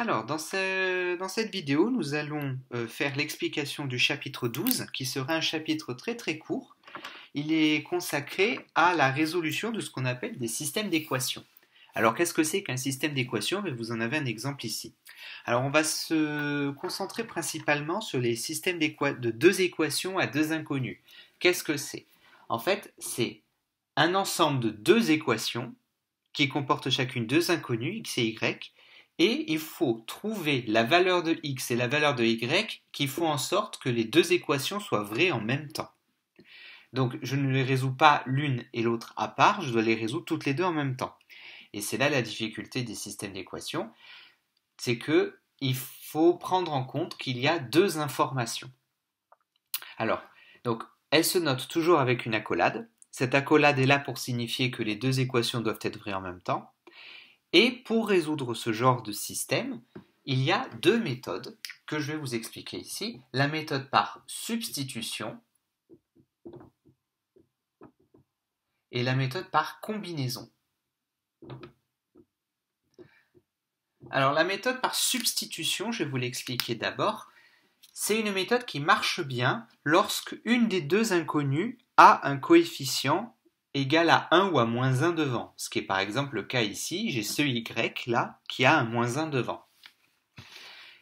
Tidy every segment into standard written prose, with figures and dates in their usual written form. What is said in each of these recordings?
Alors, dans cette vidéo, nous allons faire l'explication du chapitre 12, qui sera un chapitre très très court. Il est consacré à la résolution de ce qu'on appelle des systèmes d'équations. Alors, qu'est-ce que c'est qu'un système d'équations? Vous en avez un exemple ici. Alors, on va se concentrer principalement sur les systèmes de deux équations à deux inconnus. Qu'est-ce que c'est? En fait, c'est un ensemble de deux équations qui comportent chacune deux inconnus, x et y, et il faut trouver la valeur de x et la valeur de y qui font en sorte que les deux équations soient vraies en même temps. Donc je ne les résous pas l'une et l'autre à part, je dois les résoudre toutes les deux en même temps. Et c'est là la difficulté des systèmes d'équations, c'est qu'il faut prendre en compte qu'il y a deux informations. Alors, donc, elles se notent toujours avec une accolade. Cette accolade est là pour signifier que les deux équations doivent être vraies en même temps. Et pour résoudre ce genre de système, il y a deux méthodes que je vais vous expliquer ici. La méthode par substitution et la méthode par combinaison. Alors la méthode par substitution, je vais vous l'expliquer d'abord. C'est une méthode qui marche bien lorsque une des deux inconnues a un coefficient égal à 1 ou à moins 1 devant. Ce qui est par exemple le cas ici, j'ai ce y là qui a un moins 1 devant.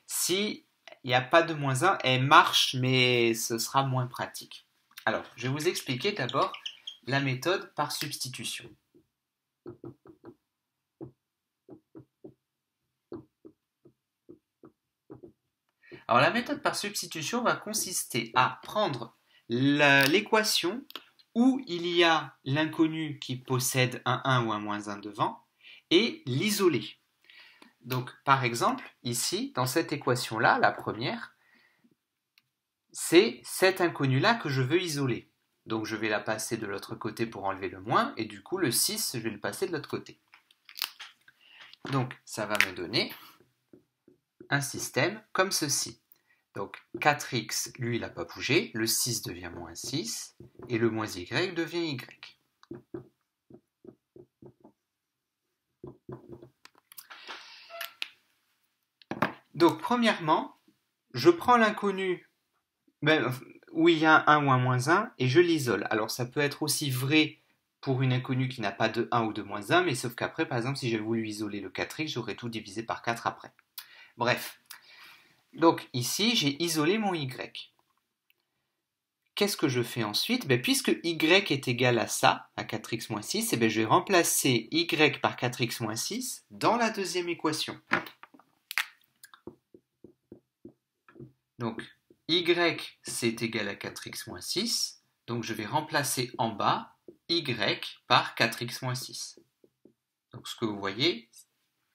Si il n'y a pas de moins 1, elle marche mais ce sera moins pratique. Alors, je vais vous expliquer d'abord la méthode par substitution. Alors la méthode par substitution va consister à prendre l'équation où il y a l'inconnu qui possède un 1 ou un moins 1 devant et l'isoler. Donc par exemple, ici, dans cette équation-là, la première, c'est cet inconnu-là que je veux isoler. Donc je vais la passer de l'autre côté pour enlever le moins, et du coup le 6, je vais le passer de l'autre côté. Donc ça va me donner un système comme ceci. Donc 4x, lui, il n'a pas bougé, le 6 devient moins 6, et le moins y devient y. Donc premièrement, je prends l'inconnu où il y a un 1 ou un moins 1, et je l'isole. Alors ça peut être aussi vrai pour une inconnue qui n'a pas de 1 ou de moins 1, mais sauf qu'après, par exemple, si j'avais voulu isoler le 4x, j'aurais tout divisé par 4 après. Bref. Donc ici, j'ai isolé mon y. Qu'est-ce que je fais ensuite? Puisque y est égal à ça, à 4x moins 6, je vais remplacer y par 4x moins 6 dans la deuxième équation. Donc y c'est égal à 4x moins 6, donc je vais remplacer en bas y par 4x moins 6. Donc ce que vous voyez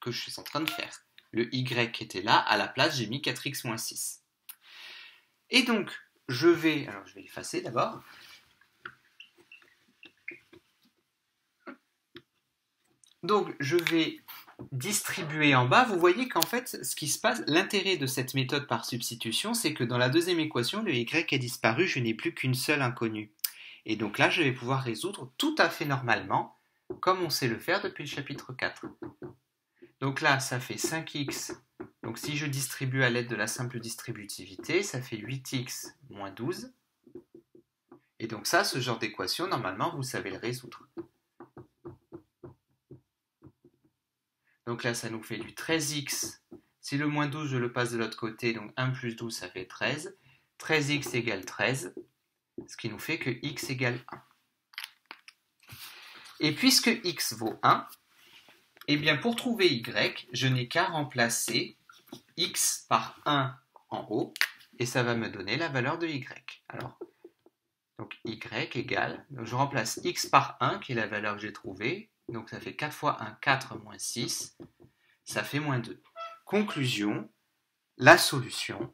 que je suis en train de faire. Le y était là, à la place j'ai mis 4x moins 6. Et donc, je vais effacer d'abord. Donc, je vais distribuer en bas. Vous voyez qu'en fait, ce qui se passe, l'intérêt de cette méthode par substitution, c'est que dans la deuxième équation, le y a disparu, je n'ai plus qu'une seule inconnue. Et donc là, je vais pouvoir résoudre tout à fait normalement, comme on sait le faire depuis le chapitre 4. Donc là, ça fait 5x. Donc si je distribue à l'aide de la simple distributivité, ça fait 8x moins 12. Et donc ça, ce genre d'équation, normalement, vous savez le résoudre. Donc là, ça nous fait du 13x. Si le moins 12, je le passe de l'autre côté, donc 1 plus 12, ça fait 13. 13x égale 13, ce qui nous fait que x égale 1. Et puisque x vaut 1, eh bien pour trouver y, je n'ai qu'à remplacer x par 1 en haut, et ça va me donner la valeur de y. Alors, donc y égale, donc je remplace x par 1, qui est la valeur que j'ai trouvée, donc ça fait 4 fois 1, 4 moins 6, ça fait moins 2. Conclusion, la solution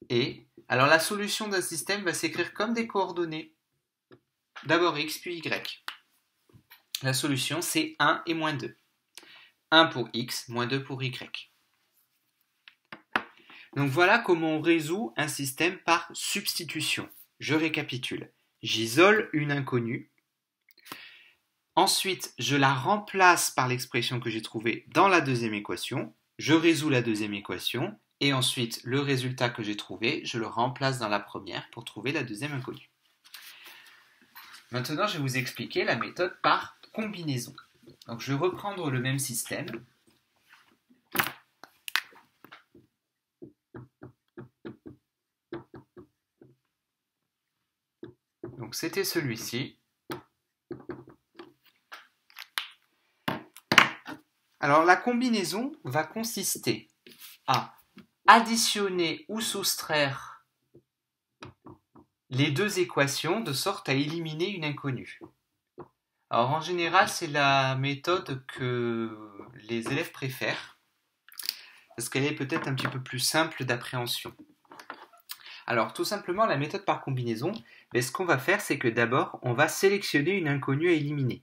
est... Alors la solution d'un système va s'écrire comme des coordonnées. D'abord x puis y. La solution c'est 1 et moins 2. 1 pour x, moins 2 pour y. Donc voilà comment on résout un système par substitution. Je récapitule. J'isole une inconnue. Ensuite, je la remplace par l'expression que j'ai trouvée dans la deuxième équation. Je résous la deuxième équation. Et ensuite, le résultat que j'ai trouvé, je le remplace dans la première pour trouver la deuxième inconnue. Maintenant, je vais vous expliquer la méthode par combinaison. Donc, je vais reprendre le même système. Donc, c'était celui-ci. Alors, la combinaison va consister à additionner ou soustraire les deux équations de sorte à éliminer une inconnue. Alors, en général, c'est la méthode que les élèves préfèrent parce qu'elle est peut-être un petit peu plus simple d'appréhension. Alors, tout simplement, la méthode par combinaison, ce qu'on va faire, c'est que d'abord, on va sélectionner une inconnue à éliminer.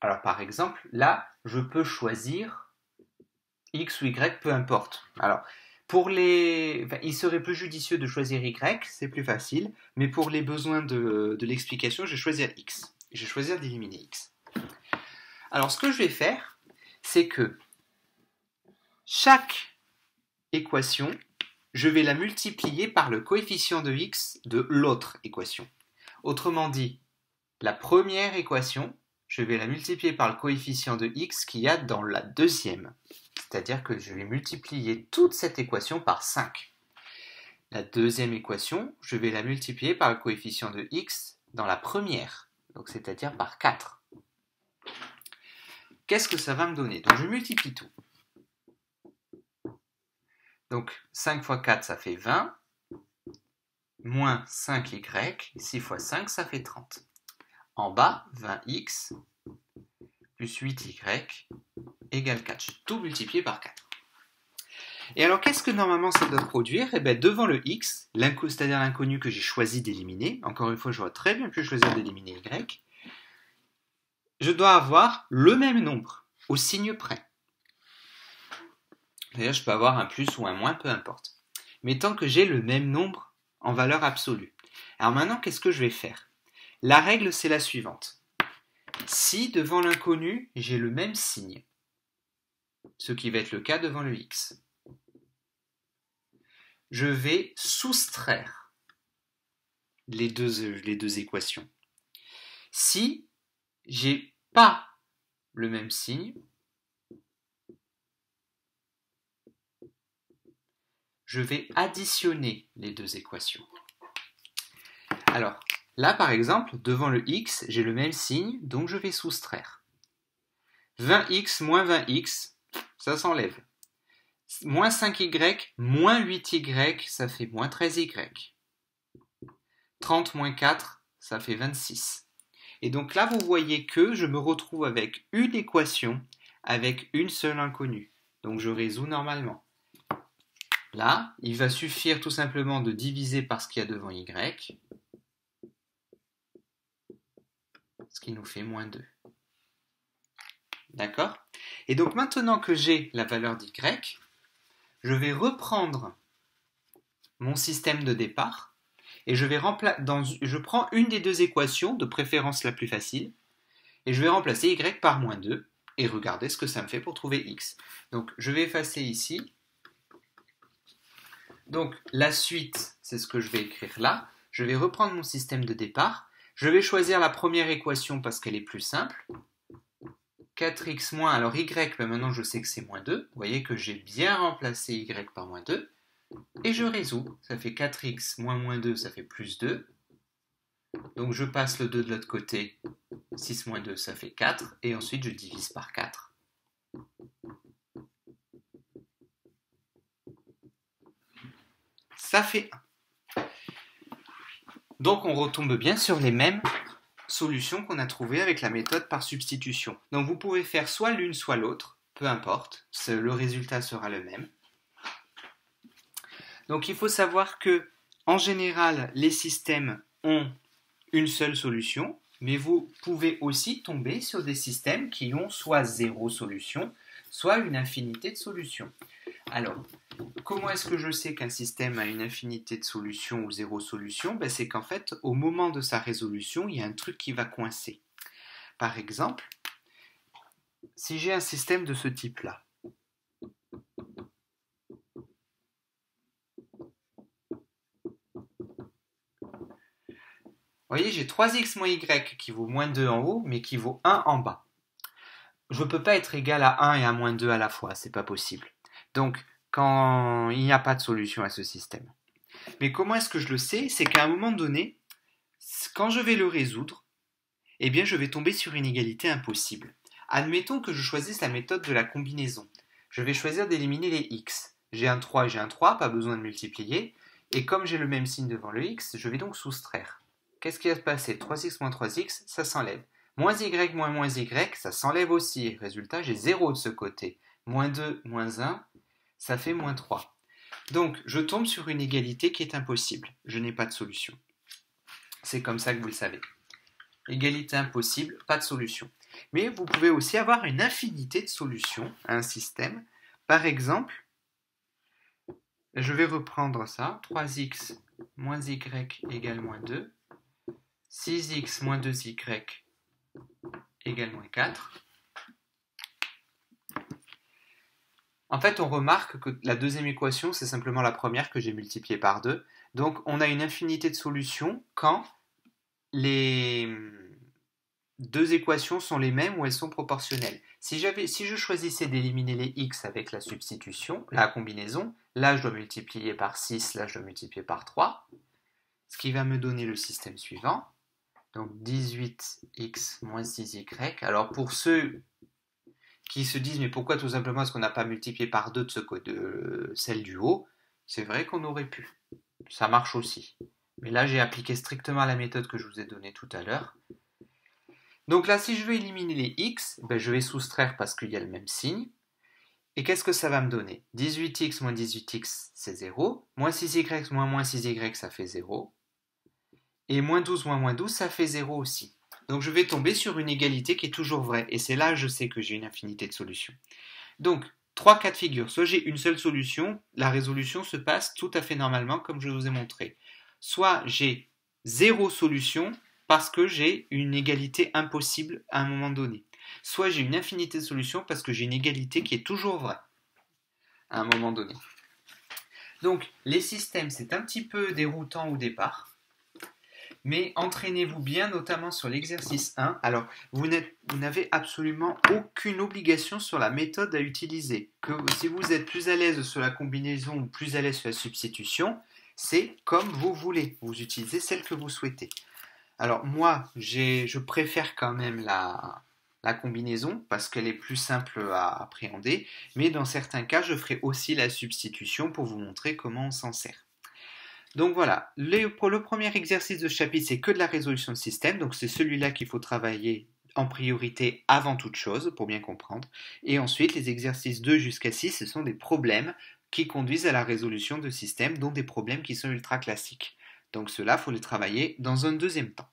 Alors, par exemple, là, je peux choisir X ou Y, peu importe. Alors, il serait plus judicieux de choisir Y, c'est plus facile, mais pour les besoins de l'explication, je vais choisir X. Je vais choisir d'éliminer X. Alors, ce que je vais faire, c'est que chaque équation, je vais la multiplier par le coefficient de X de l'autre équation. Autrement dit, la première équation, je vais la multiplier par le coefficient de X qu'il y a dans la deuxième. C'est-à-dire que je vais multiplier toute cette équation par 5. La deuxième équation, je vais la multiplier par le coefficient de X dans la première, donc c'est-à-dire par 4. Qu'est-ce que ça va me donner? Donc je multiplie tout. Donc 5 fois 4, ça fait 20, moins 5y, 6 fois 5, ça fait 30. En bas, 20x plus 8y égale 4. J'ai tout multiplié par 4. Et alors, qu'est-ce que normalement ça doit produire? Devant le x, c'est-à-dire l'inconnu que j'ai choisi d'éliminer, encore une fois, j'aurais très bien pu choisir d'éliminer y, je dois avoir le même nombre, au signe près. D'ailleurs, je peux avoir un plus ou un moins, peu importe. Mais tant que j'ai le même nombre en valeur absolue. Alors maintenant, qu'est-ce que je vais faire? La règle, c'est la suivante. Si devant l'inconnu, j'ai le même signe, ce qui va être le cas devant le x, je vais soustraire les deux équations. Si j'ai pas le même signe, je vais additionner les deux équations. Alors, là, par exemple, devant le x, j'ai le même signe, donc je vais soustraire. 20x moins 20x, ça s'enlève. Moins 5y, moins 8y, ça fait moins 13y. 30 moins 4, ça fait 26. Et donc là, vous voyez que je me retrouve avec une équation avec une seule inconnue. Donc je résous normalement. Là, il va suffire tout simplement de diviser par ce qu'il y a devant y, ce qui nous fait moins 2. D'accord? Et donc maintenant que j'ai la valeur d'y, je vais reprendre mon système de départ et je prends une des deux équations, de préférence la plus facile, et je vais remplacer y par moins 2 et regarder ce que ça me fait pour trouver x. Donc je vais effacer ici. Donc la suite, c'est ce que je vais écrire là. Je vais reprendre mon système de départ. Je vais choisir la première équation parce qu'elle est plus simple. 4x moins, alors y, maintenant je sais que c'est moins 2. Vous voyez que j'ai bien remplacé y par moins 2. Et je résous. Ça fait 4x moins moins 2, ça fait plus 2. Donc je passe le 2 de l'autre côté. 6 moins 2, ça fait 4. Et ensuite je divise par 4. Ça fait 1. Donc on retombe bien sur les mêmes solutions qu'on a trouvées avec la méthode par substitution. Donc vous pouvez faire soit l'une soit l'autre, peu importe, le résultat sera le même. Donc il faut savoir que en général les systèmes ont une seule solution, mais vous pouvez aussi tomber sur des systèmes qui ont soit 0 solution, soit une infinité de solutions. Alors, comment est-ce que je sais qu'un système a une infinité de solutions ou 0 solution? C'est qu'en fait, au moment de sa résolution, il y a un truc qui va coincer. Par exemple, si j'ai un système de ce type-là, vous voyez, j'ai 3x moins y qui vaut moins 2 en haut, mais qui vaut 1 en bas. Je ne peux pas être égal à 1 et à moins 2 à la fois, c'est pas possible. Donc, quand il n'y a pas de solution à ce système. Mais comment est-ce que je le sais? C'est qu'à un moment donné, quand je vais le résoudre, eh bien, je vais tomber sur une égalité impossible. Admettons que je choisisse la méthode de la combinaison. Je vais choisir d'éliminer les x. J'ai un 3 et j'ai un 3, pas besoin de multiplier. Et comme j'ai le même signe devant le x, je vais donc soustraire. Qu'est-ce qui va se passer? 3x moins 3x, ça s'enlève. Moins y moins moins y, ça s'enlève aussi. Résultat, j'ai 0 de ce côté. Moins 2, moins 1, ça fait moins 3. Donc, je tombe sur une égalité qui est impossible. Je n'ai pas de solution. C'est comme ça que vous le savez. Égalité impossible, pas de solution. Mais vous pouvez aussi avoir une infinité de solutions à un système. Par exemple, je vais reprendre ça. 3x moins y égale moins 2. 6x moins 2y égale moins 4. En fait, on remarque que la deuxième équation, c'est simplement la première que j'ai multipliée par 2. Donc, on a une infinité de solutions quand les deux équations sont les mêmes ou elles sont proportionnelles. Si je choisissais d'éliminer les x avec la substitution, la combinaison, là, je dois multiplier par 6, là, je dois multiplier par 3, ce qui va me donner le système suivant. Donc 18x moins 6y. Alors pour ceux qui se disent mais pourquoi tout simplement est-ce qu'on n'a pas multiplié par 2 de celle du haut, c'est vrai qu'on aurait pu. Ça marche aussi. Mais là j'ai appliqué strictement la méthode que je vous ai donnée tout à l'heure. Donc là si je veux éliminer les x, je vais soustraire parce qu'il y a le même signe. Et qu'est-ce que ça va me donner? 18x moins 18x c'est 0. Moins 6y moins 6y ça fait 0. Et moins 12 moins 12, ça fait 0 aussi. Donc je vais tomber sur une égalité qui est toujours vraie. Et c'est là que je sais que j'ai une infinité de solutions. Donc, 3 cas de figure. Soit j'ai une seule solution, la résolution se passe tout à fait normalement comme je vous ai montré. Soit j'ai 0 solution parce que j'ai une égalité impossible à un moment donné. Soit j'ai une infinité de solutions parce que j'ai une égalité qui est toujours vraie à un moment donné. Donc, les systèmes, c'est un petit peu déroutant au départ. Mais entraînez-vous bien, notamment sur l'exercice 1. Alors, vous n'avez absolument aucune obligation sur la méthode à utiliser. Si vous êtes plus à l'aise sur la combinaison ou plus à l'aise sur la substitution, c'est comme vous voulez. Vous utilisez celle que vous souhaitez. Alors, moi, je préfère quand même la combinaison parce qu'elle est plus simple à appréhender. Mais dans certains cas, je ferai aussi la substitution pour vous montrer comment on s'en sert. Donc voilà, pour le premier exercice de ce chapitre, c'est que de la résolution de système, donc c'est celui-là qu'il faut travailler en priorité avant toute chose, pour bien comprendre. Et ensuite, les exercices 2 jusqu'à 6, ce sont des problèmes qui conduisent à la résolution de systèmes, dont des problèmes qui sont ultra classiques. Donc ceux-là, il faut les travailler dans un deuxième temps.